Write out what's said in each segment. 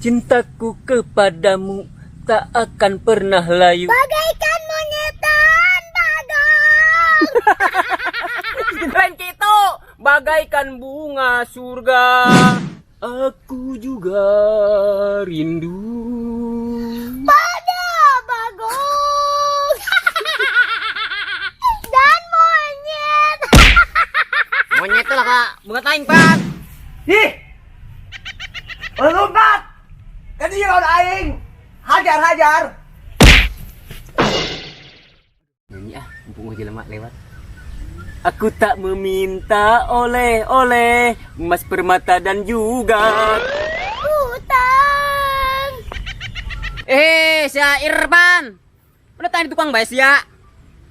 cintaku kepadamu tak akan pernah layu. Bagaikan monyetan bagang. Keren gitu, bagaikan bunga surga. Aku juga rindu Pada bagong. Dan monyet. monyet lah kak, bunga taing Pak. Ih! Lompat! Kan dia lawan aing. Hajar. Nyanyi mumpung aja lemak lewat. Aku tak meminta oleh-oleh emas permata dan juga Utang. si Irfan. Udah tadi tukang bae sia.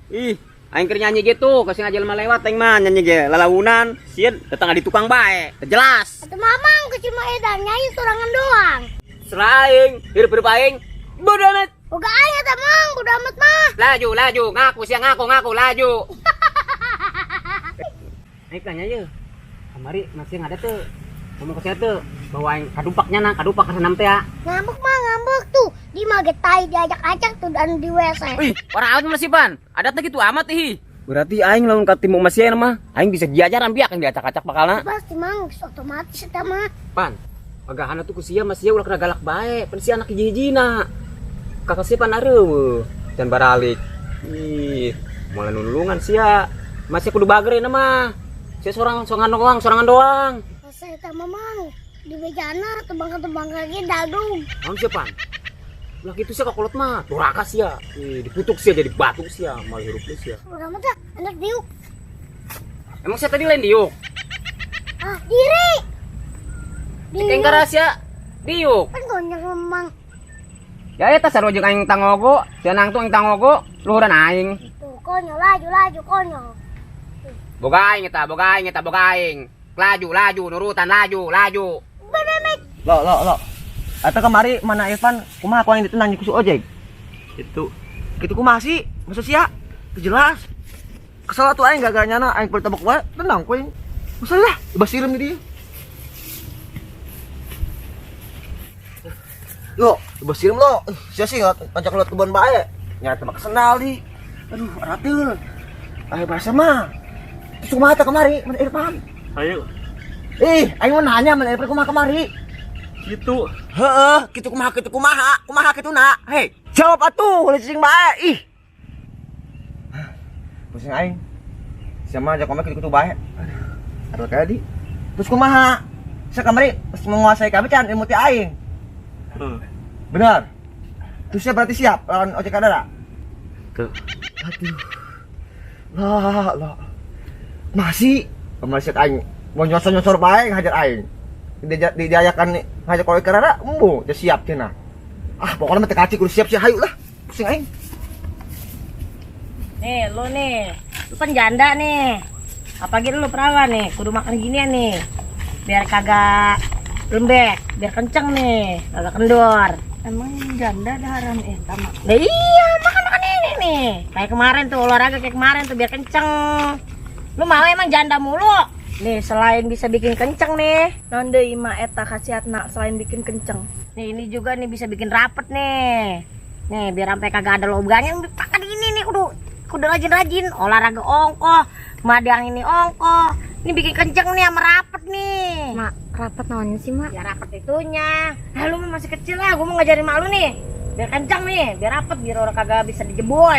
Ih, aing keur nyanyi gitu, kasih aja lemah lewat aing mah nyanyi ge lalaunan, sieun datang di tukang bae. Jelas. Atau mamang kecil mah edan nyanyi sorangan doang. Serah aing, hirup aing. Bodo amat. Boga aya teh mang, bodo amat mah. Laju, ngaku sia ngaku laju. Aing kan nyanyi. Kamari masih ada tuh. Ngomong ke saya tuh, bawa aing kadupaknya nang, kadupak ka sanam teh ya. Ngambek mah ngambek tuh. Di mah getai diajak-ajak tuh dan di WC. Wih, para awet masih pan. Adatnya gitu amat ih. Berarti aing lamun ka timung masih mah, aing bisa diajaran biak yang diacak-acak bakalna. Pasti mang otomatis eta mah. Pan, pagahana tuh ku sia masih ulah kena galak bae, pan sia anak hiji-hijina. Kakak sia pan areueuh, can baralik. Ih, moal nulungan sia. Masih kudu bagere na mah. Sia sorangan doang. Masa eta mah mang di bejana tebang-tebang lagi dadung. Naon sia pan? Lah gitu sia kakolot mah, duraka sia. Ih, diputuk sia jadi batu sia, mal hirup sia. Bodo amat dah, anak diuk. Emang sia tadi lain diuk. Ah, diri. Cekeng ka rahasia diuk. Kan gonyang memang. Ya eta sarua jeung aing tangogo, sia nang tuh aing tangogo, luhuran aing. Tuh, konyol laju konyol. Boga aing eta. Laju, nurutan laju. Benemek. Lo. Atau kemari mana Evan, kumaha ku aing ditendang ku si ojek. Itu. Kitu kumaha sih? Maksud sia? Jelas. Kesal atuh aing gagalnya aing perlu tabok wae, tendang ku aing. Masalah, basireum di dieu. Yo, basireum lo. Sia sih pancak lewat kebon bae. Nyata mah kesenal di. Aduh, arateul. Ayo bahasa mah. Terus kumaha teh kemari, mana Irfan? Ayo, Aing mau nanya mana Irfan kumaha kemari? gitu. Heeh, kitu kumaha kituna. Hei, jawab atuh, ulah cicing bae. Ih. Pusing aing. Siapa aja komik kitu bae. Aduh kayak di. Terus kumaha? Saya kamari menguasai kami can ilmu ti aing. Benar. Terus saya berarti siap lawan ojek adara. Tuh. Aduh. Lah. Masih pemersiat aing mau nyosor bae ngajar aing. Diayakan ngajak kowe karara embo teh siap cenah. Ah, pokoknya mah teh kaci kudu siap sih hayu lah. Pusing aing. Nih, lu kan janda nih. Apalagi lu perawan nih, kudu makan ginian nih. Biar kagak lembek, biar kenceng nih, kagak kendor. Emang janda ada haram sama. Nah, iya, makan ini nih. Kayak kemarin tuh olahraga kayak kemarin tuh biar kenceng. Lu mau emang janda mulu? Nih, selain bisa bikin kenceng nih. Nonde ima eta khasiatna selain bikin kenceng. Nih, ini juga nih bisa bikin rapet nih. Nih, biar sampai kagak ada lobangnya pakai ini nih kudu rajin-rajin olahraga ongkoh. Madang ini ongkoh. Ini bikin kenceng nih sama rapet nih. Mak, rapat naonnya sih, Mak? Ya rapet itunya. Lu mah masih kecil lah, gua mau ngajarin mak lu nih. Biar kenceng nih, biar rapet, biar orang kagak bisa dijebol.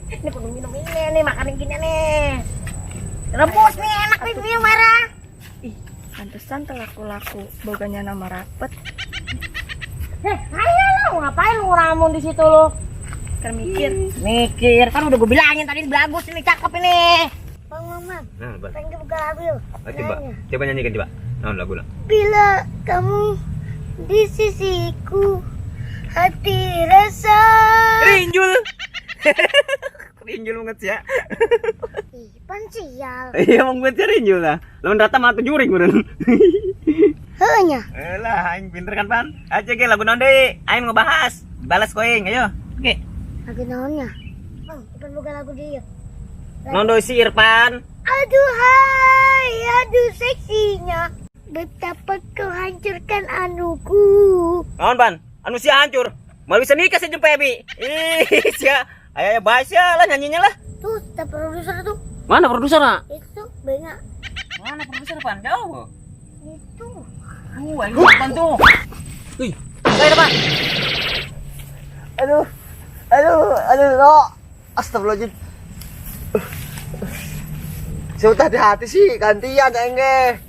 Ini kudu minum ini nih, makan yang gini nih. Rebus nih, enak nih minum merah. Ih, pantesan teh laku-laku boganya nama rapet. Ayo lu, ngapain lu ngelamun di situ lu? Kan Mikir, kan udah gue bilangin tadi bagus ini, cakep ini. Bang Maman, Nah, Bang. pengen buka lagu yuk. Coba nyanyikan coba. Nah, lagu lah. Bila kamu di sisiku, hati rasa. Rinjul. Rinjul banget ya. Ih, pansial. Iya, emang gue rinjul lah. Lawan rata mah juring meureun. Heunya. Lah, aing pinter kan, Pan? Aja ge lagu naon deui? Aing ngebahas. Balas koing, ayo. Oke. Lagi naonnya? Bang, pengen buka lagu dia. Naon deui si Irfan? Aduh hai, aduh seksinya. betapa kau hancurkan anuku. Naon ban? Anu sia hancur. Mau bisa nikah sa jeung Pebi. Ih, sia. Aya bahasa lah nyanyinya lah. Tuh, kita produser tuh. Mana produser nak? Itu banyak. Mana produser pan? Jauh. Itu. Ayo pan tuh. Wih, saya depan. Aduh, lo. Astagfirullahaladzim. Saya hati-hati sih, gantian enge.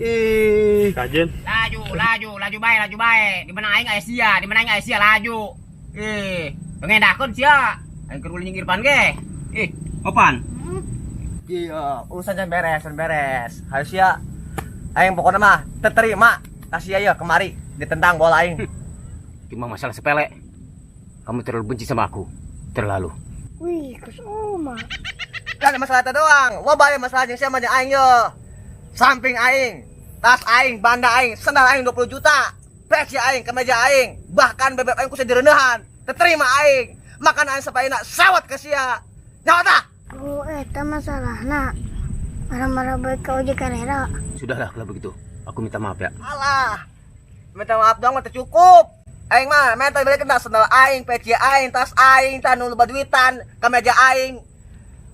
Ih, Laju bae. Di mana aing aya sia, laju. Pengendahkeun sia. Aing keur uling Irfan ge. Opan. iya, urusan beres. Harus ya. Aing pokoknya mah terima. Kasih aja kemari ditendang bola aing. Cuma masalah sepele. Kamu terlalu benci sama aku. Terlalu. Wih, kesoma. Kan masalah itu doang. Wah bayar masalahnya siapa nih aing yo. Samping aing, tas aing, banda aing, sendal aing 20 juta. Peci aing, kemeja aing, bahkan bebek aing kusa direneuhan. Terima aing. Makan aing sapaina sawat ke sia. Nyawa tah? Oh, eta masalahna. Marah-marah baik kau aja karera. Sudahlah kalau begitu. Aku minta maaf ya. Alah. Minta maaf doang mah teu cukup. Aing mah minta balikin dah sendal aing, peci aing, tas aing, tanu loba duitan, kemeja aing.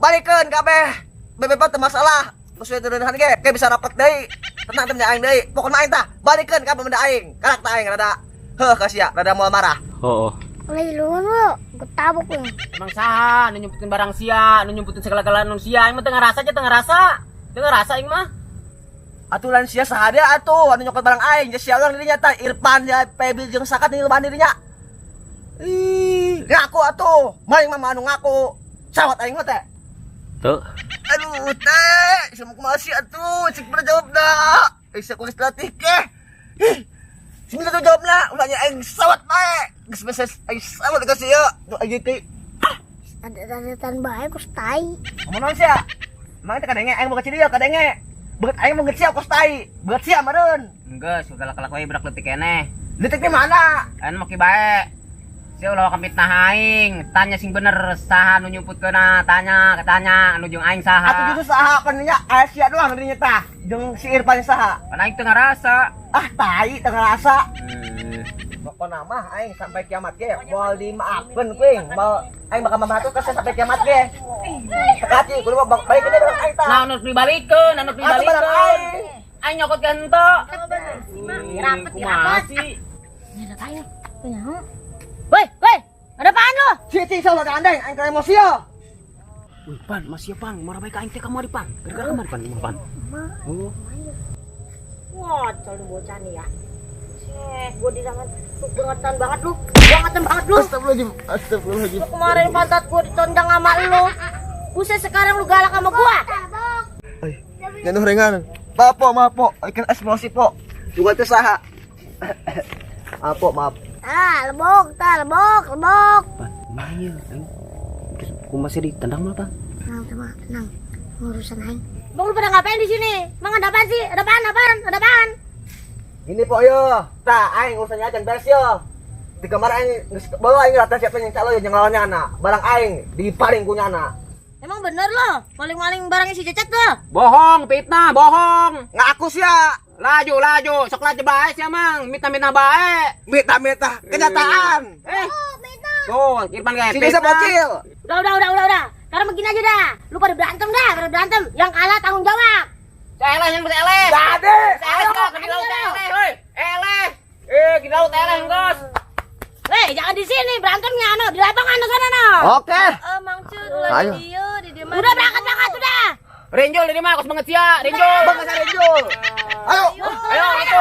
Balikeun kabeh. Bebek teh masalah. Geus we direneuhan ge, ge bisa rapet deui. Tenang teh aing deui. Pokona aing tah balikeun kabeh benda aing. Karak tah aing rada ka sia, rada moal marah. Oh. Lailun lo, gue tabuk lo. Emang saha nu nyumputin barang sia, nu nyumputin segala-galanya nu sia. Aing mah teu ngarasa aja, teu ngarasa aing mah. Aturan sia sahade atuh anu nyokot barang aing, jeung sia urang dirinya tah Irfan ya Pebil jeung sakat nih loba dirinya. Ih, ngaku atuh. Maing mah anu ngaku. Sawat aing mah teh. Tuh. Aduh teh, semuk masih atuh, cik berjawab dah. Bisa kulis latih ke. Sini tuh jawabna, ulangnya aing sawat bae. Geus beses aing sawat ka sia. Tuh aing teh. Ada baik kus tai. Ngomong sia. Mang teh kadenge aing mau kecil ya kadenge. Beut aing mau ngecil kos tai. Beut sia meureun. Enggak, segala kalak we berak leutik keneh. Letik di mana? Anu maki bae. Sia ulah kamitnah aing, tanya sing bener saha nu nyumputkeuna, tanya anu jeung aing saha. Atuh justru saha kan nya Asia doang dirinya tah. Jeung si Irfan saha. Pan aing teu ngarasa. Ah tai teu ngarasa. Pokona mah aing sampai kiamat ge moal dimaafkeun kuing. Moal aing bakal mamatur ka sampai kiamat ge. Tekati kudu mah balik ke barang aing tah. Nah, anu dibalikeun, Aing nyokot ka henteu. Rapet ya, sih. Ini ada apaan nih? Punya. Woi, ada apaan lo? Cicing salah andeng aing ka emosi ya. Wih, Pan, masih ya, Pan. Marah baik aing teh ka mari, Pan. Gara-gara kamari, Pan, Pan. Oh. Wah, col bocah nih ya. Gue disangat tuh bangetan banget lu. Astagfirullahaladzim. Lu kemarin pantat gue ditendang sama lu. Buset sekarang lu galak sama gua. Ay, nyanuh rengan. Maaf po. Ikan emosi po. Juga teh saha. Maaf. Lebok. Pan, main. Aku masih ditendang mah, Pan. Tenang. Urusan aing. Bang lu pada ngapain di sini? Mang ada apaan sih? Ada apaan? Ini po yo. Tah aing urusannya aja beres yo. Di kamar aing geus bawa aing rata siapa yang calo jeung lawannya anak. Barang aing dipaling ku nyana. Emang bener lo? Maling-maling barangnya si Cecet tuh. Bohong, fitnah, bohong. Ngaku sia. Laju. Sok laju bae sia, Mang. Minta bae. Mita kenyataan. Tuh, Irfan ge. Si desa bocil. Udah. Sekarang begini aja dah. Lu pada berantem. Yang kalah tanggung jawab. Eleh yang eleh. Gade. Eleh kok di laut eleh, heuy. Eleh. Di laut eleh, Gos. Jangan di sini berantemnya di lapangan sana no. Oke. Mang Cut Ayo. Udah berangkat sudah. Rinjul di mana? Kos banget sia, Rinjul. Bangsa Rinjul. Ayo. Ayo, itu.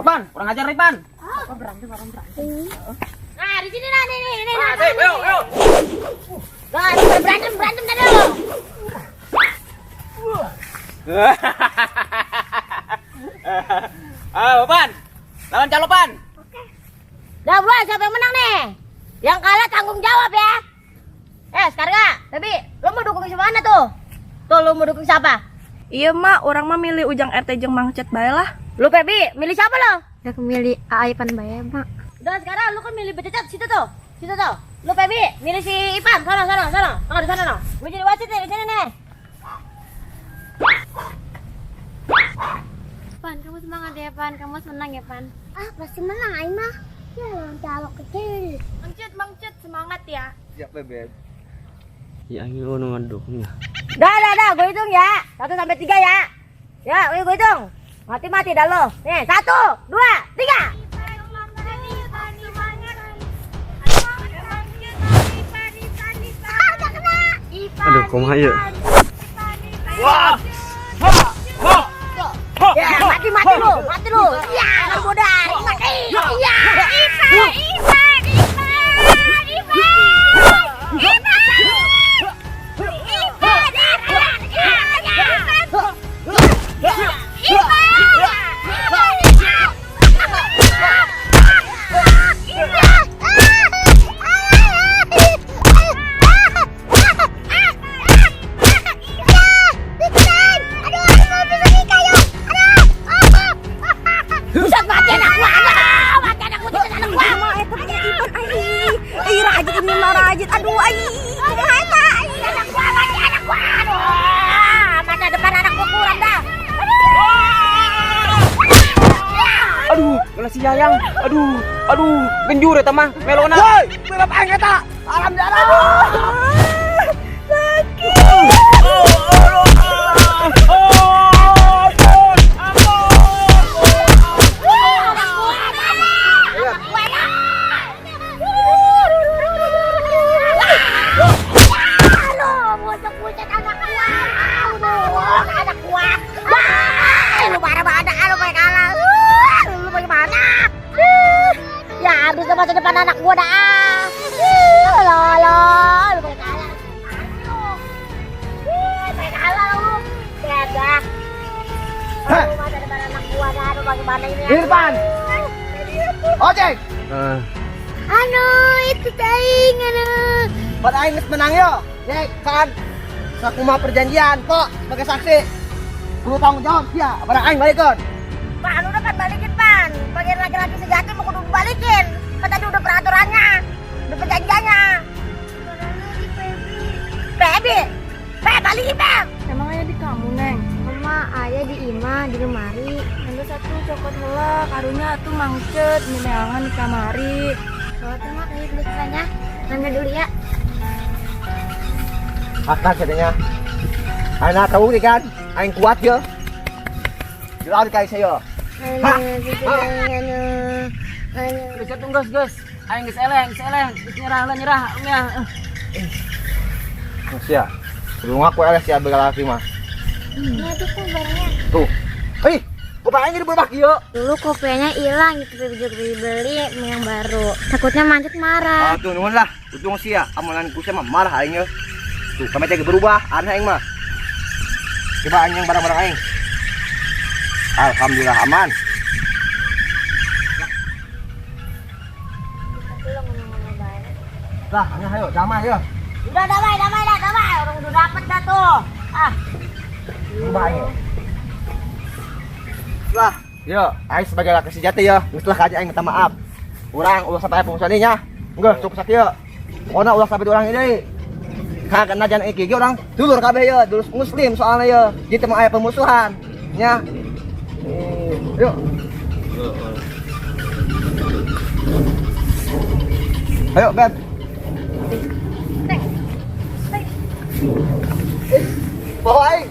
Apaan? Kurang ajar, Ripan. Berantem. Nah, di sini nah nih. Ayo. Nah, berantem tadi lo. Pan. Lawan calo, Pan. Dah buat siapa yang menang nih? Yang kalah tanggung jawab ya. Sekarang tapi lo mau dukung siapa mana tuh? Lo mau dukung siapa? Iya mak, orang mah milih Ujang RT jeung Mang Cet bae lah. Lu Pebi, milih siapa lo? Aku milih Aipan bae, Mak. Udah sekarang lu kan milih Bececet situ tuh. Lu Pebi, milih si Ipan. Sana. Tengah di sana no. Gue jadi wasit nih di sini nih. Pan, kamu semangat ya Pan, kamu menang ya Pan. Ah pasti menang Aing mah. Ya lawan calok kecil. Mang Cet, semangat ya. Siap bebek. Ya ini ono ngaduknya. Dah, gue hitung ya. 1 sampai 3 ya. Ya, gue hitung. Mati-mati dah lo. Nih, 1, 2, 3. Aduh, kumaha ya? Ya, mati lu. Ya, anak muda, mati. Ya, Rajit, aduh, masa depan anak gua kurang dah. Aduh, gelas si Yayang. Aduh, genjur eta mah melona. Woi, berapa aing eta? Alhamdulillah. Lu parah-parah lu kayak kalah. Lu bagaimana? Ya habis masa depan anak gua dah. Lu kayak kalah. Kayak kalah lu. Gagah. Masa depan anak gua dah. Lu bagaimana ini? Irfan. Ojek. Anu itu Aing anu. Pada aing geus menang yo. Cek kan. Sakumaha perjanjian kok sebagai saksi. Kudu tanggung jawab sia. Pada aing balikeun. Pan, udah kan balikin Pan. Bagian laki-laki sejati mau kudu balikin. Kan tadi udah peraturannya. Udah perjanjiannya. Baby. Balikin Beb. Emang ayah di kamu, Neng? Mama ayah di Ima di lemari. Yang satu cokot heula, karunya atuh Mang Cet, mineangan di kamari. Kalau tuh mah kayak biasanya. Nanda dulu ya. Akan katanya. Aina tahu ni kan. Aing kuat je. Jual kai saya. Geus tunggus, Gus. Aing geus eleng. Geus nyerah. Sia. Belum aku eleh sia begal laki mah. Ini tuh kok barangnya. Tuh. Kok paling ini berbak ieu? Dulu kopiahnya hilang gitu beli yang baru. Takutnya Mancet marah. Tuh nuhun lah. Untung sia amalan ku mah marah aing ye. Tuh kami teh berubah aneh aing mah. Coba aing yang barang-barang aing. Alhamdulillah aman. Lah, ayo damai ya. Udah damai. Orang udah dapet dah tuh. Berubah aing. Lah, yo, aing sebagai laki sejati ya, geus lah aja aing minta maaf. Urang ulah sampai pengusani nya. Geus cukup sakieu. Pokona ulah sampai urang ieu. Kagak najan iki ge urang dulur kabeh ya, dulur muslim soalnya ya. Jadi mah aya pemusuhan nya. Yuk. Ayo, Beb. Bawa aing.